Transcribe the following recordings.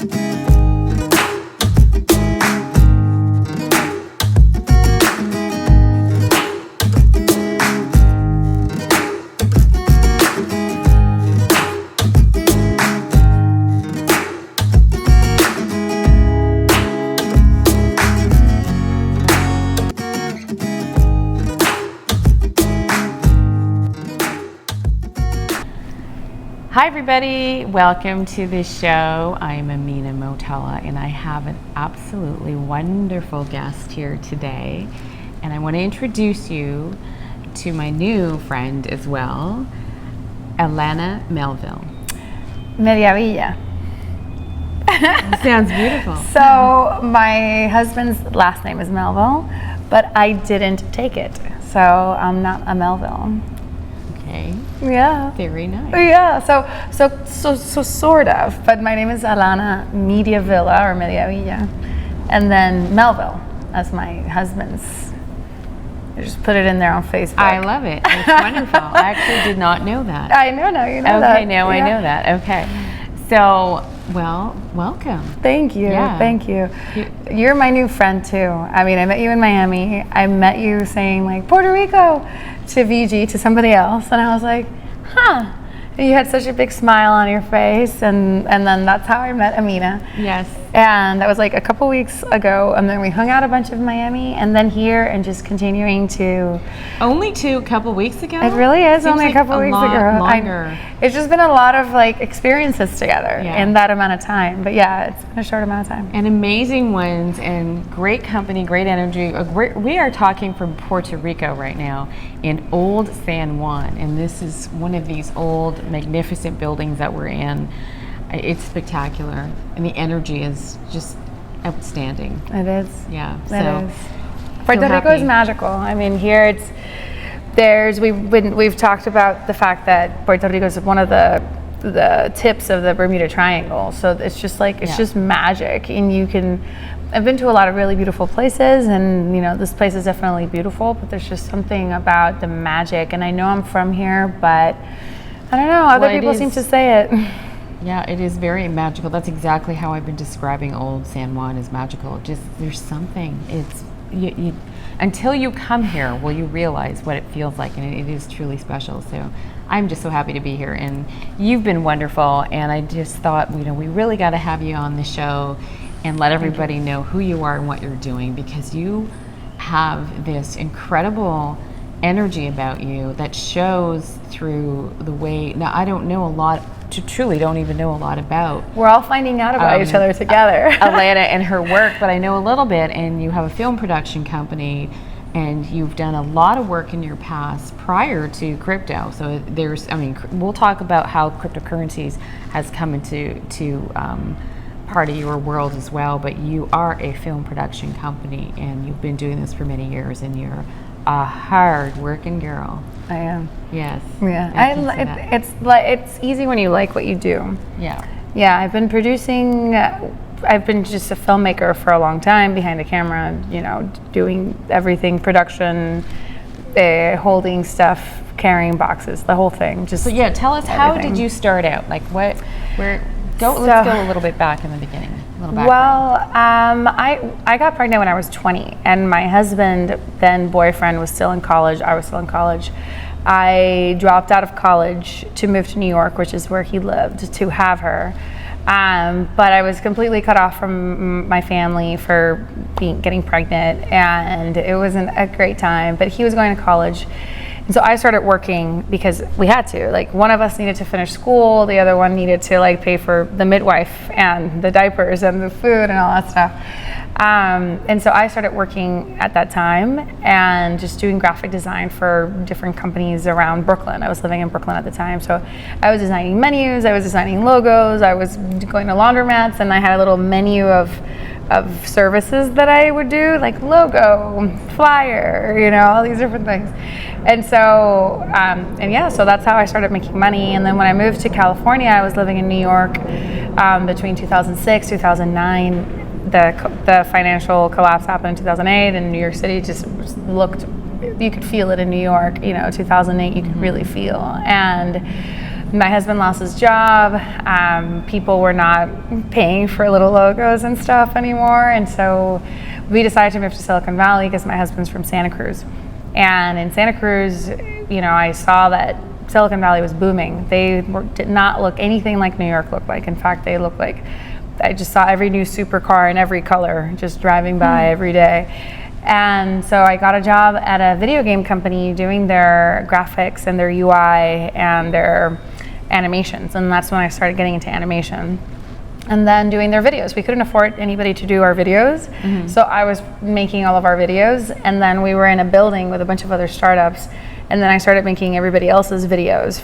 Hi everybody, welcome to the show. I'm Alana Mediavilla and I have an absolutely wonderful guest here today. And I want to introduce you to my new friend as well, Alana Mediavilla. Sounds beautiful. So my husband's last name is Melville, but I didn't take it. So I'm not a Melville. Okay. Yeah. Very nice. Yeah. So sort of. But my name is Alana Mediavilla or Mediavilla, and then Melville as my husband's. I just put it in there on Facebook. I love it. It's wonderful. I actually did not know that. I know. Now you know that. Okay, now I know that. Okay. So, well, welcome. Thank you. Yeah. Thank you. You're my new friend too. I mean, I met you in Miami. I met you saying like Puerto Rico to VG to somebody else, and I was like, huh. And you had such a big smile on your face, and then that's how I met Amina. Yes. And that was like a couple weeks ago, and then we hung out a bunch of Miami, and then here, and just continuing to. Only a couple weeks ago? It really is. Seems only like a couple weeks ago. Longer. It's just been a lot of like experiences together in that amount of time. But yeah, it's been a short amount of time. And amazing ones, and great company, great energy. We are talking from Puerto Rico right now in Old San Juan, and this is one of these old, magnificent buildings that we're in. It's spectacular, and the energy is just outstanding. It is. Yeah. It is. Puerto Rico is magical. I mean, here we've talked about the fact that Puerto Rico is one of the tips of the Bermuda Triangle. So it's just like just magic, and I've been to a lot of really beautiful places, and this place is definitely beautiful. But there's just something about the magic, and I know I'm from here, but I don't know. Other people seem to say it. Yeah, it is very magical. That's exactly how I've been describing Old San Juan as magical. Just there's something. It's you until you come here will you realize what it feels like, and it is truly special. So I'm just so happy to be here, and you've been wonderful. And I just thought, we really got to have you on the show and let everybody know who you are and what you're doing, because you have this incredible energy about you that shows through the way. Now, I don't know a lot. Truly don't even know a lot about. We're all finding out about each other together. Alana and her work, but I know a little bit, and you have a film production company, and you've done a lot of work in your past prior to crypto. So we'll talk about how cryptocurrencies has come into part of your world as well, but you are a film production company, and you've been doing this for many years, and you're a hard-working girl. I am. Yes. Yeah. It's easy when you like what you do. Yeah. Yeah. I've been just a filmmaker for a long time, behind the camera. Doing everything, production, holding stuff, carrying boxes, the whole thing. Just tell us, how did you start out? Like let's go a little bit back in the beginning. Well, I got pregnant when I was 20, and my husband, then boyfriend, was still in college. I was still in college. I dropped out of college to move to New York, which is where he lived, to have her. But I was completely cut off from my family for getting pregnant, and it wasn't a great time. But he was going to college. And so I started working because we had to. Like, one of us needed to finish school, the other one needed to pay for the midwife and the diapers and the food and all that stuff. And so I started working at that time and just doing graphic design for different companies around Brooklyn. I was living in Brooklyn at the time, so I was designing menus, I was designing logos, I was going to laundromats, and I had a little menu of services that I would do, like logo, flyer, all these different things. And so, so that's how I started making money. And then when I moved to California, I was living in New York between 2006, 2009. The financial collapse happened in 2008, and New York City just looked, you could feel it in New York, 2008, you could really feel. And My husband lost his job. People were not paying for little logos and stuff anymore. And so we decided to move to Silicon Valley because my husband's from Santa Cruz. And in Santa Cruz, I saw that Silicon Valley was booming. They did not look anything like New York looked like. In fact, they looked like, I just saw every new supercar in every color just driving by every day. And so I got a job at a video game company doing their graphics and their UI and their animations. And that's when I started getting into animation. And then doing their videos. We couldn't afford anybody to do our videos. So I was making all of our videos. And then we were in a building with a bunch of other startups. And then I started making everybody else's videos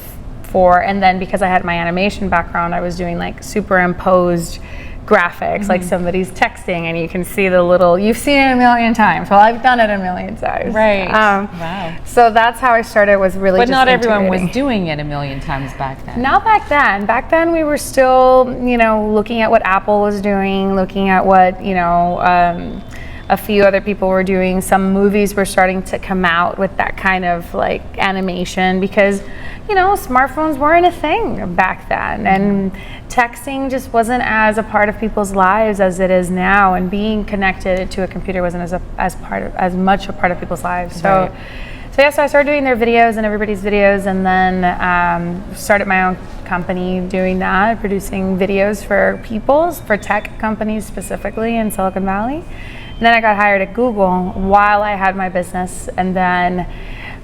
and then because I had my animation background, I was doing like superimposed graphics, like somebody's texting and you can see you've seen it a million times. Well, I've done it a million times. Right. Wow. So that's how I started, was really But just not everyone was integrating. doing it a million times back then. Not back then. Back then we were still, looking at what Apple was doing, looking at what, a few other people were doing. Some movies were starting to come out with that kind of like animation because, smartphones weren't a thing back then. And texting just wasn't as a part of people's lives as it is now. And being connected to a computer wasn't as much a part of people's lives. So, so I started doing their videos and everybody's videos, and then started my own company doing that, producing videos for tech companies specifically in Silicon Valley. And then I got hired at Google while I had my business, and then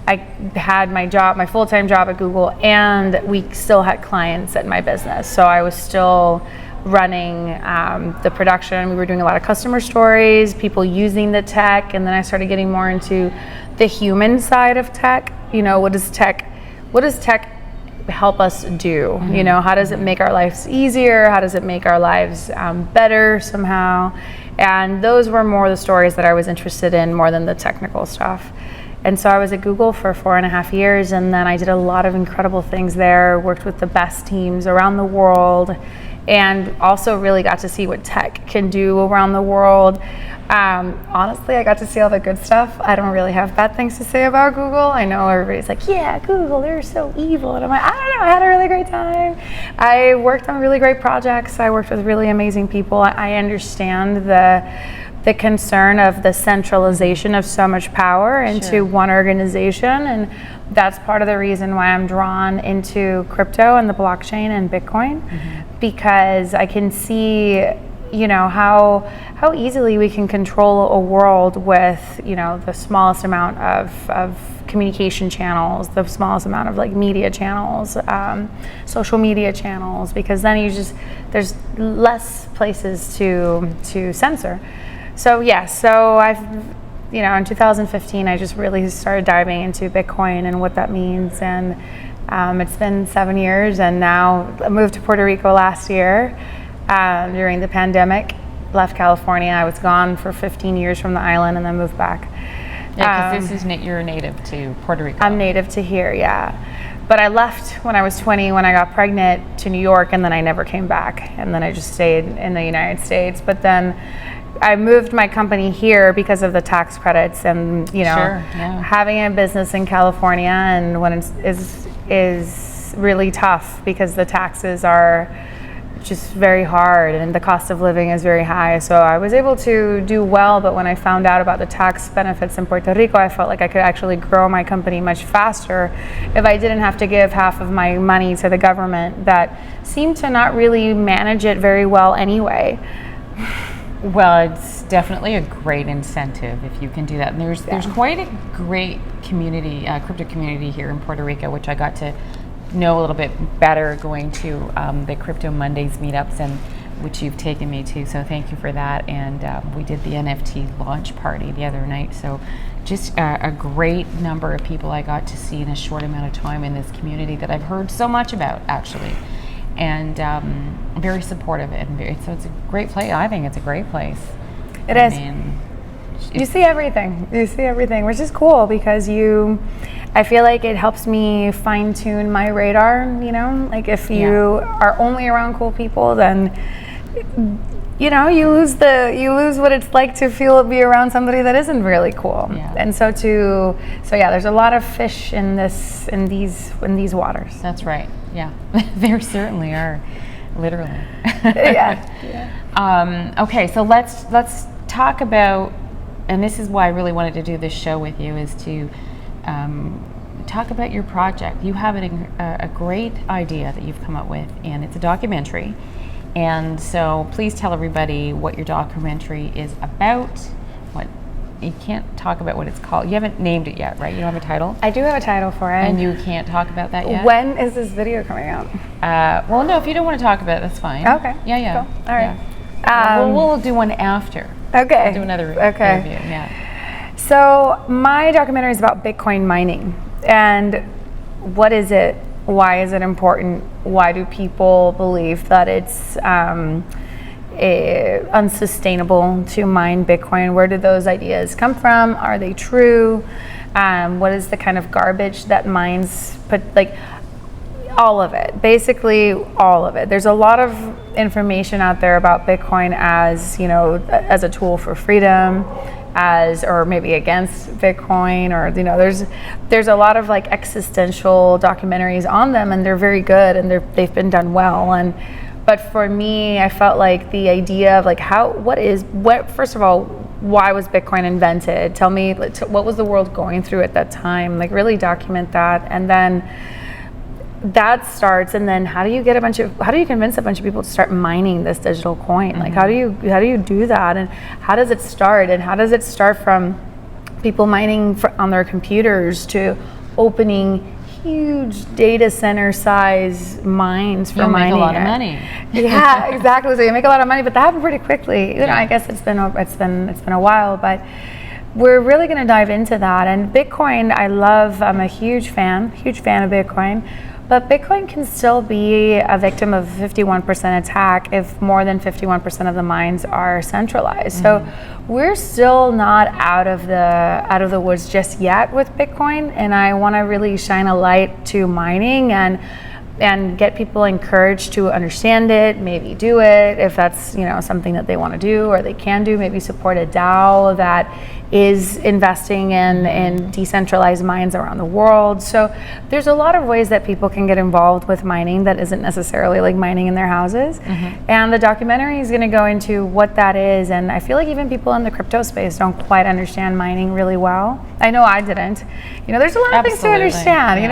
I had my full-time job at Google, and we still had clients at my business. So I was still running the production. We were doing a lot of customer stories, people using the tech, and then I started getting more into the human side of tech. What does tech help us do? How does it make our lives easier? How does it make our lives better somehow? And those were more the stories that I was interested in more than the technical stuff. And so I was at Google for 4.5 years, and then I did a lot of incredible things there, worked with the best teams around the world, and also really got to see what tech can do around the world. Honestly, I got to see all the good stuff. I don't really have bad things to say about Google. I know everybody's like, yeah, Google, they're so evil. And I'm like, I don't know, I had a really great time. I worked on really great projects. I worked with really amazing people. I understand the concern of the centralization of so much power into one organization. And that's part of the reason why I'm drawn into crypto and the blockchain and Bitcoin, because I can see how easily we can control a world with the smallest amount of communication channels, the smallest amount of like media channels, social media channels, because then there's less places to censor. So I've in 2015 I just really started diving into Bitcoin and what that means, and it's been 7 years, and now I moved to Puerto Rico last year. During the pandemic, left California. I was gone for 15 years from the island and then moved back. Yeah, because you're native to Puerto Rico. I'm native to here, yeah. But I left when I was 20 when I got pregnant to New York, and then I never came back. And then I just stayed in the United States. But then I moved my company here because of the tax credits, and having a business in California and when is really tough because the taxes are just very hard and the cost of living is very high. So I was able to do well, but when I found out about the tax benefits in Puerto Rico, I felt like I could actually grow my company much faster if I didn't have to give half of my money to the government that seemed to not really manage it very well anyway. Well, it's definitely a great incentive if you can do that. And there's quite a great community, crypto community here in Puerto Rico, which I got to know a little bit better going to the Crypto Mondays meetups, and which you've taken me to, so thank you for that. And we did the NFT launch party the other night, so just a great number of people I got to see in a short amount of time in this community that I've heard so much about, actually, and very supportive, and so it's a great place. I think it's a great place. It is. You see everything. Which is cool because I feel like it helps me fine tune my radar, like if you are only around cool people, then you lose what it's like to be around somebody that isn't really cool. Yeah. And so there's a lot of fish in these waters. That's right. Yeah, there certainly are, literally. Yeah. Okay, so let's talk about, and this is why I really wanted to do this show with you, is to talk about your project. You have a great idea that you've come up with, and it's a documentary. And so please tell everybody what your documentary is about. What you can't talk about what it's called. You haven't named it yet, right? You don't have a title? I do have a title for it. And you can't talk about that yet? When is this video coming out? Well, no, if you don't want to talk about it, that's fine. Okay. Yeah. Cool. All right. Yeah. We'll do one after. Okay. We'll do another review. Yeah. So my documentary is about Bitcoin mining. And what is it? Why is it important? Why do people believe that it's unsustainable to mine Bitcoin? Where did those ideas come from? Are they true? What is the kind of garbage that mines put, like all of it, basically all of it. There's a lot of information out there about Bitcoin as, you know, as a tool for freedom, or maybe against Bitcoin, or, you know, there's a lot of like existential documentaries on them, and they're very good, and they've been done well. But for me, I felt like the idea of like first of all, why was Bitcoin invented? Tell me, what was the world going through at that time? Like, really document that, and then that starts, and then how do you convince a bunch of people to start mining this digital coin? Mm-hmm. Like, how do you do that, and how does it start? And how does it start from people mining on their computers to opening huge data center size mines for mining? You'll make a lot of money. Yeah, exactly. So you make a lot of money, but that happened pretty quickly. You know, I guess it's been a while, but we're really going to dive into that. And Bitcoin, I'm a huge fan of Bitcoin. But Bitcoin can still be a victim of 51% attack if more than 51% of the mines are centralized. Mm-hmm. So we're still not out of the woods just yet with Bitcoin, and I want to really shine a light to mining and get people encouraged to understand it, maybe do it if that's, you know, something that they want to do or they can do. Maybe support a DAO that is investing in decentralized mines around the world. So there's a lot of ways that people can get involved with mining that isn't necessarily like mining in their houses. Mm-hmm. And the documentary is going to go into what that is. And I feel like even people in the crypto space don't quite understand mining really well. I know I didn't. You know, there's a lot of things to understand. Yeah.